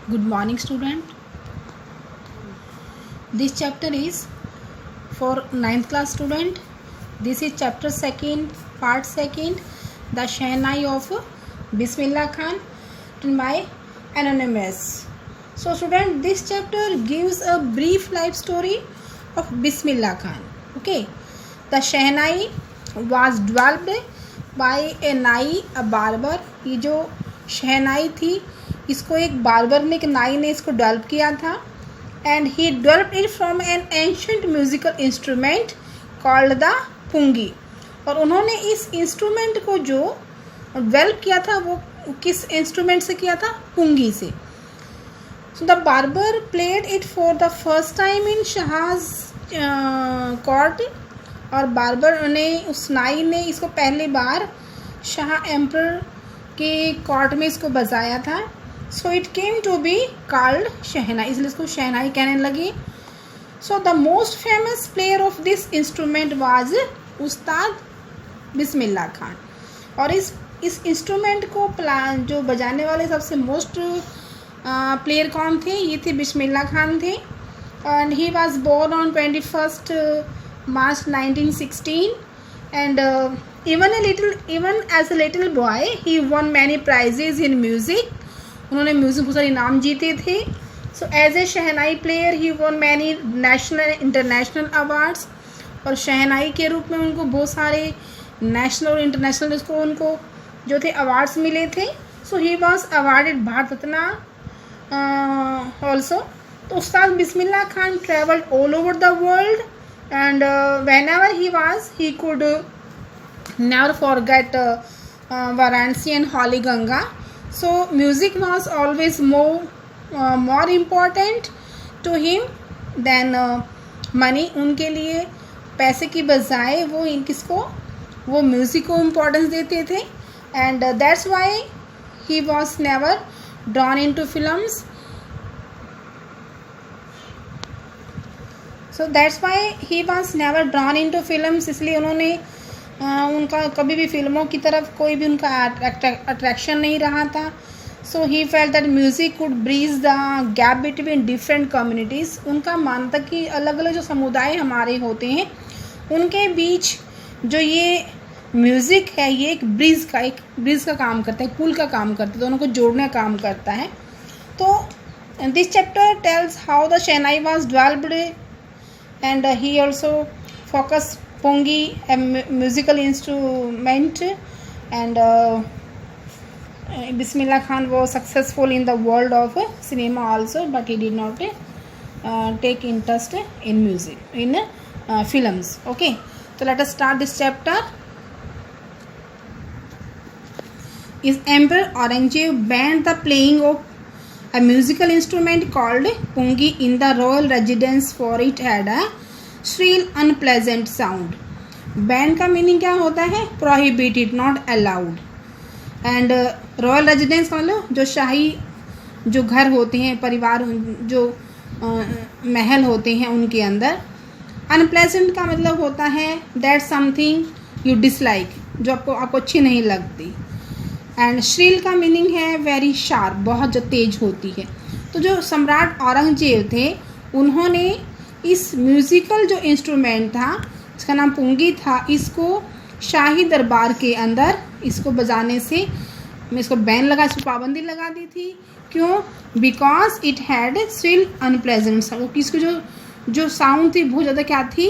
Good morning, student. This chapter is for 9th class student. This is chapter 2nd, part 2nd, The Shehnai of Bismillah Khan, written by Anonymous. So, student, this chapter gives a brief life story of Bismillah Khan. Okay, the Shehnai was developed by a नाई, a barber. ये जो शहनाई थी इसको एक barber ने, एक नाई ने इसको डेवलप किया था. And he develop it from an ancient musical instrument called the pungi. और उन्होंने इस इंस्ट्रूमेंट को जो डेवलप किया था वो किस इंस्ट्रूमेंट से किया था? पुंगी से. So the barber played it for the first time in शाहज कोर्ट. और बार्बर ने, उस नाई ने इसको पहली बार शाह एम्पर के कोर्ट में इसको बजाया था. So it came to be called shehnai, इसलिए इसको शहनाई कहने लगी. So the most famous player of this instrument was Ustad Bismillah Khan. और इस इंस्ट्रूमेंट को जो बजाने वाले सबसे मोस्ट प्लेयर कौन थे? ये थे बिस्मिल्लाह खान थे. And he was born on 21 March 1916. And even as a little boy he won many prizes in music. उन्होंने म्यूज़िक बहुत सारे इनाम जीते थे. So as a shehnai player he won many national and international awards. और शहनाई के रूप में उनको बहुत सारे नेशनल और इंटरनेशनल उनको जो थे अवार्ड्स मिले थे. So he was awarded Bharat Ratna also. तो Ustad Bismillah Khan travelled all over the world. And whenever he could never forget Varanasi and Holy Ganga. So music was always more important to him than money. उनके लिए पैसे की बजाय वो music को importance देते थे. And that's why he was never drawn into films. So that's why he was never drawn into films. इसलिए उन्होंने उनका कभी भी फिल्मों की तरफ कोई भी उनका अट्रैक्शन नहीं रहा था. So he felt that music could bridge the gap between different communities. उनका मानता कि अलग अलग जो समुदाय हमारे होते हैं उनके बीच जो ये म्यूज़िक है ये एक ब्रिज का काम करता है, पुल का काम करता है, दोनों को जोड़ने का काम करता है. तो this chapter tells how the Shehnai was developed. And he also focused Pungi, a musical instrument. And Bismillah Khan was successful in the world of cinema also, but he did not take interest in music, in films. Okay, so let us start this chapter. Is Emperor Aurangzeb banned the playing of a musical instrument called pungi in the royal residence for it had a shrill unpleasant sound. Ban का meaning क्या होता है? Prohibited, not allowed. And royal residence का मतलब जो शाही जो घर होते हैं, परिवार जो महल होते हैं उनके अंदर. Unpleasant का मतलब होता है that something you dislike, जो आपको अच्छी नहीं लगती. एंड श्रील का मीनिंग है वेरी शार्प, बहुत जो तेज होती है. तो जो सम्राट औरंगजेब थे उन्होंने इस म्यूज़िकल जो इंस्ट्रूमेंट था जिसका नाम पुंगी था इसको शाही दरबार के अंदर इसको बजाने से इसको बैन लगा, इसको पाबंदी लगा दी थी. क्यों? Because it had Srila unpleasant sound. इसको जो साउंड थी बहुत ज़्यादा क्या थी?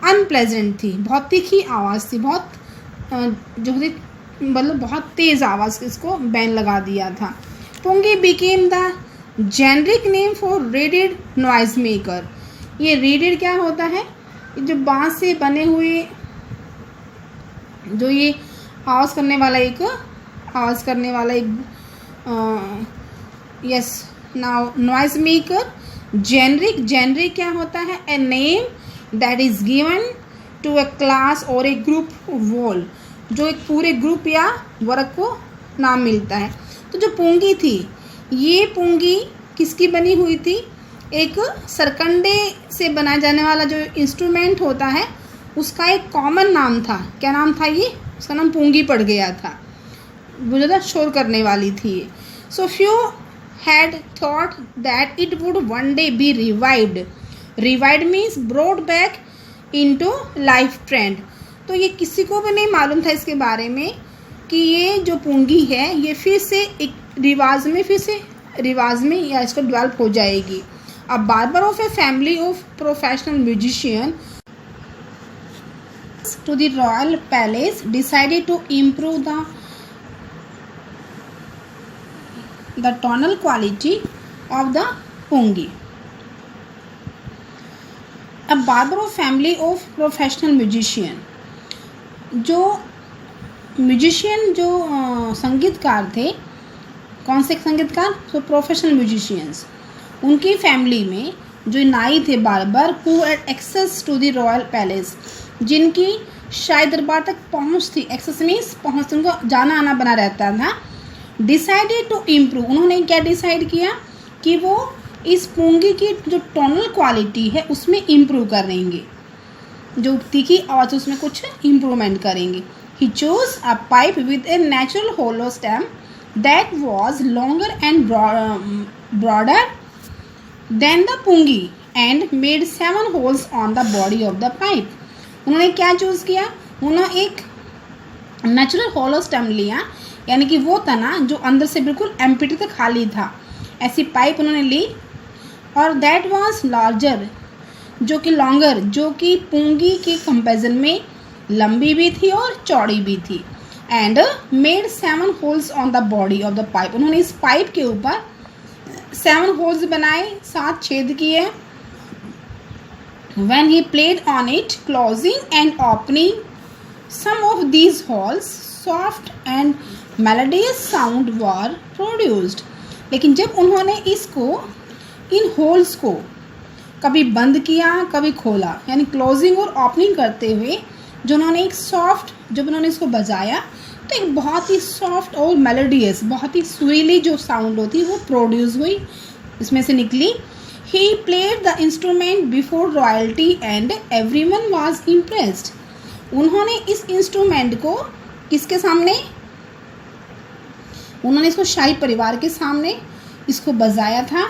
अनप्लेजेंट थी, बहुत तीखी आवाज़ थी, बहुत जो थी मतलब बहुत तेज़ आवाज़. इसको बैन लगा दिया था. Pungi became the generic name for reeded noise maker. ये रीडेड क्या होता है? जो बांस से बने हुए जो ये आवाज़ करने वाला एक yes now noise maker. Generic क्या होता है? A name that is given to a class और ए ग्रुप वॉल, जो एक पूरे ग्रुप या वर्ग को नाम मिलता है. तो जो पुंगी थी ये पुंगी किसकी बनी हुई थी? एक सरकंडे से बनाया जाने वाला जो इंस्ट्रूमेंट होता है उसका एक कॉमन नाम था. क्या नाम था ये? उसका नाम पुंगी पड़ गया था, बहुत ज़्यादा शोर करने वाली थी ये. So few had thought that it would one day be revived. Revived means brought back into life trend. तो ये किसी को भी नहीं मालूम था इसके बारे में कि ये जो पुंगी है ये फिर से एक रिवाज में या इसको डेवलप हो जाएगी. A barber of a family of professional musician to the royal palace decided to improve the tonal quality of the pungi. A barber of family of professional musician, जो म्यूजिशियन जो संगीतकार थे, कौन से संगीतकार? तो प्रोफेशनल म्यूजिशियंस, उनकी family में जो नाई थे barber, who had access to the royal palace, जिनकी शायद दरबार तक पहुंच थी. एक्सेस मीन्स पहुंच, उनको जाना आना बना रहता था. डिसाइडेड टू इम्प्रूव, उन्होंने क्या डिसाइड किया कि वो इस पुंगी की जो टोनल क्वालिटी है उसमें इम्प्रूव करेंगे, जो तीखी आवाज़ उसमें कुछ इम्प्रूवमेंट करेंगे. He chose a pipe with a natural hollow stem that was longer and broader than the pungi and made 7 holes on the body of the pipe. उन्होंने क्या चूज़ किया? उन्होंने एक नेचुरल होलो स्टेम लिया, यानी कि वो तना जो अंदर से बिल्कुल एम्प्टी तक खाली था, ऐसी पाइप उन्होंने ली. और दैट वाज लार्जर, जो कि लॉन्गर, जो कि पुंगी के कंपैरिजन में लंबी भी थी और चौड़ी भी थी. And made 7 holes on the body of the pipe, उन्होंने इस पाइप के ऊपर 7 होल्स बनाए, 7 छेद किए. When he played on it, closing and opening some of these holes, soft and melodious sound were produced. लेकिन जब उन्होंने इसको, इन होल्स को कभी बंद किया कभी खोला, यानी क्लोजिंग और ओपनिंग करते हुए जो उन्होंने एक सॉफ्ट, जब उन्होंने इसको बजाया तो एक बहुत ही सॉफ्ट और मेलोडियस, बहुत ही सुरीली जो साउंड होती वो प्रोड्यूस हुई, इसमें से निकली. He played the instrument before royalty and everyone was impressed. उन्होंने इस इंस्ट्रूमेंट को किसके सामने? उन्होंने इसको शाही परिवार के सामने इसको बजाया था,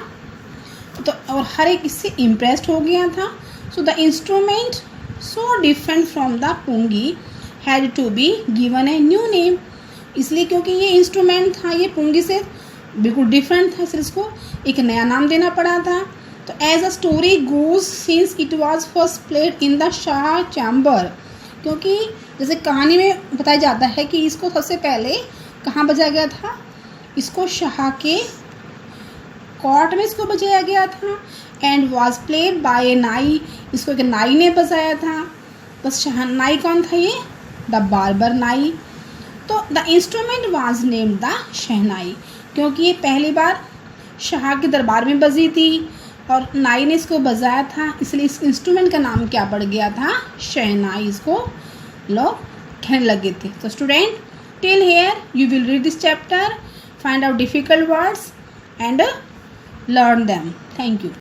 तो और हर एक इससे इम्प्रेस्ड हो गया था. So the instrument so different from the pungi had to be given a new name. इसलिए क्योंकि ये इंस्ट्रूमेंट था, ये पुंगी से बिल्कुल डिफरेंट था, इसलिए इसको एक नया नाम देना पड़ा था. तो as a story goes, since it was first played in the Shah chamber, क्योंकि जैसे कहानी में बताया जाता है कि इसको सबसे पहले कहाँ बजाया गया था? इसको शाह के कोर्ट में इसको बजाया गया था. एंड वाज प्लेड बाय ए नाई, इसको एक नाई ने बजाया था. बस शाह नाई कौन था? ये द बार्बर नाई. तो the instrument was named the shehnai, क्योंकि ये पहली बार शाह के दरबार में बजी थी और नाई ने इसको बजाया था, इसलिए इस इंस्ट्रूमेंट का नाम क्या पड़ गया था? शहनाई. इसको लोग कहने लगे थे. तो student, till here you will read this chapter, find out difficult words and learn them. Thank you.